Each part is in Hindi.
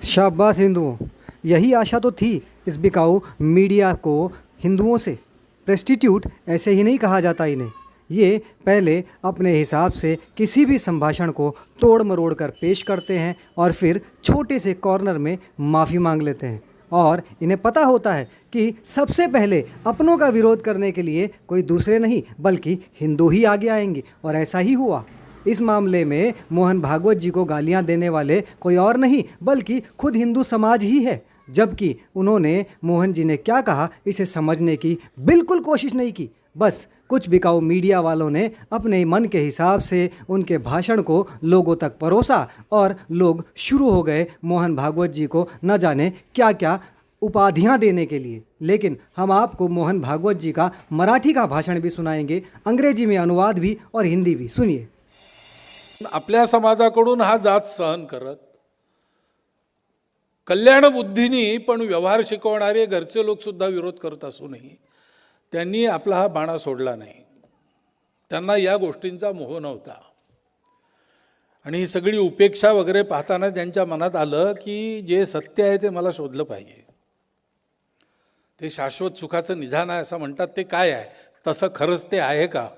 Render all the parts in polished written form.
शाबाश हिंदुओं, यही आशा तो थी इस बिकाऊ मीडिया को हिंदुओं से। प्रेस्टिट्यूट ऐसे ही नहीं कहा जाता इन्हें। ये पहले अपने हिसाब से किसी भी संभाषण को तोड़ मरोड़ कर पेश करते हैं और फिर छोटे से कॉर्नर में माफ़ी मांग लेते हैं। और इन्हें पता होता है कि सबसे पहले अपनों का विरोध करने के लिए कोई दूसरे नहीं बल्कि हिंदू ही आगे आएंगे, और ऐसा ही हुआ। इस मामले में मोहन भागवत जी को गालियां देने वाले कोई और नहीं बल्कि खुद हिंदू समाज ही है, जबकि उन्होंने मोहन जी ने क्या कहा इसे समझने की बिल्कुल कोशिश नहीं की। बस कुछ बिकाऊ मीडिया वालों ने अपने मन के हिसाब से उनके भाषण को लोगों तक परोसा और लोग शुरू हो गए मोहन भागवत जी को न जाने क्या क्या उपाधियां देने के लिए। लेकिन हम आपको मोहन भागवत जी का मराठी का भाषण भी सुनाएंगे, अंग्रेजी में अनुवाद भी और हिंदी भी। सुनिए। आपल्या समाजाकडून हा जात सहन करत, कल्याण बुद्धीनी पण व्यवहार शिकवणारे घरचे लोक सुद्धा विरोध करत असूनही त्यांनी आपला हा बाणा सोडला नाही। त्यांना या गोष्टींचा मोह नव्हता आणि ही सगळी उपेक्षा वगैरे पाहताना त्यांच्या मनात आलं की जे सत्य आहे ते मला शोधलं पाहिजे, ते शाश्वत सुखाचं निधान आहे असं म्हणतात, ते काय आहे, तसं खरंच ते आहे का,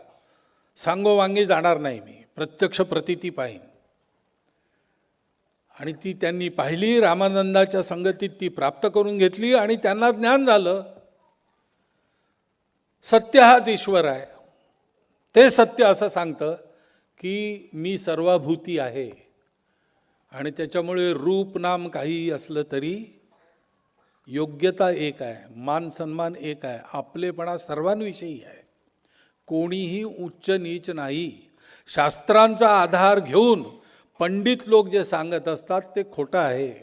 सांगोवांगी जाणार नाही मी, प्रत्यक्ष प्रतीती पाहीन। आणि ती त्यांनी पाहिली, रामानंदाच्या संगतीत ती प्राप्त करून घेतली आणि त्यांना ज्ञान झालं सत्य हाच ईश्वर आहे। ते सत्य असं सांगतं की मी सर्वभूती आहे आणि त्याच्यामुळे रूप नाम काही असलं तरी योग्यता एक आहे, मान सन्मान एक आहे, आपलेपणा सर्वांविषयी आहे, कोणीही उच्च नीच नाही। शास्त्रांचा आधार घेऊन पंडित लोक जे सांगत असतात ते खोटं आहे।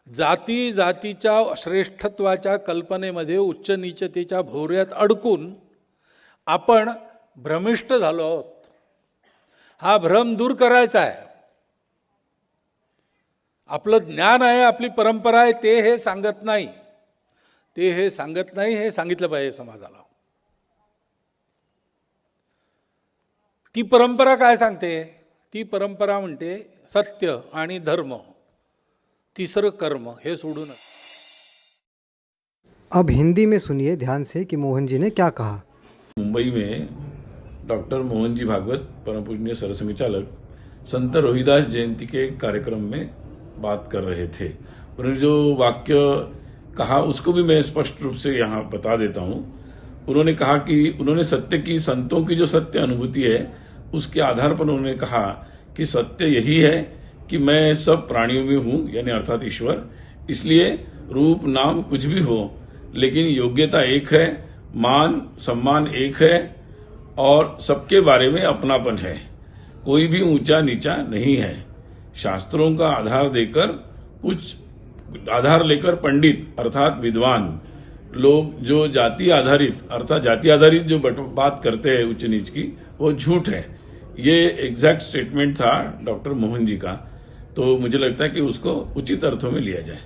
जाती जातीच्या श्रेष्ठत्वाच्या कल्पनेमध्ये उच्च नीचतेच्या भोवऱ्यात अडकून आपण भ्रमिष्ट झालो आहोत। हा भ्रम दूर करायचा आहे। आपलं ज्ञान आहे, आपली परंपरा आहे, ते हे सांगत नाही, ते हे सांगत नाही, हे सांगितलं पाहिजे समाजाला। ती परंपरा काय सांगते? ती परंपरा म्हणते सत्य आणि धर्म, तीसरं कर्म, हे सोडून। अब हिंदी में सुनिए ध्यान से कि मोहन जी ने क्या कहा। मुंबई में डॉक्टर मोहन जी भागवत परम पूजनीय सरसंघचालक संत रोहिदास जयंती के कार्यक्रम में बात कर रहे थे। उन्होंने जो वाक्य कहा उसको भी मैं स्पष्ट रूप से यहाँ बता देता हूँ। उन्होंने कहा कि उन्होंने सत्य की, संतों की जो सत्य अनुभूति है उसके आधार पर उन्होंने कहा कि सत्य यही है कि मैं सब प्राणियों में हूं, यानी अर्थात ईश्वर। इसलिए रूप नाम कुछ भी हो लेकिन योग्यता एक है, मान सम्मान एक है और सबके बारे में अपनापन है, कोई भी ऊंचा नीचा नहीं है। शास्त्रों का आधार लेकर पंडित अर्थात विद्वान लोग जो जाति आधारित जो बात करते हैं उच्च नीच की, वो झूठ है। ये एग्जैक्ट स्टेटमेंट था डॉक्टर मोहन जी का, तो मुझे लगता है कि उसको उचित अर्थों में लिया जाए।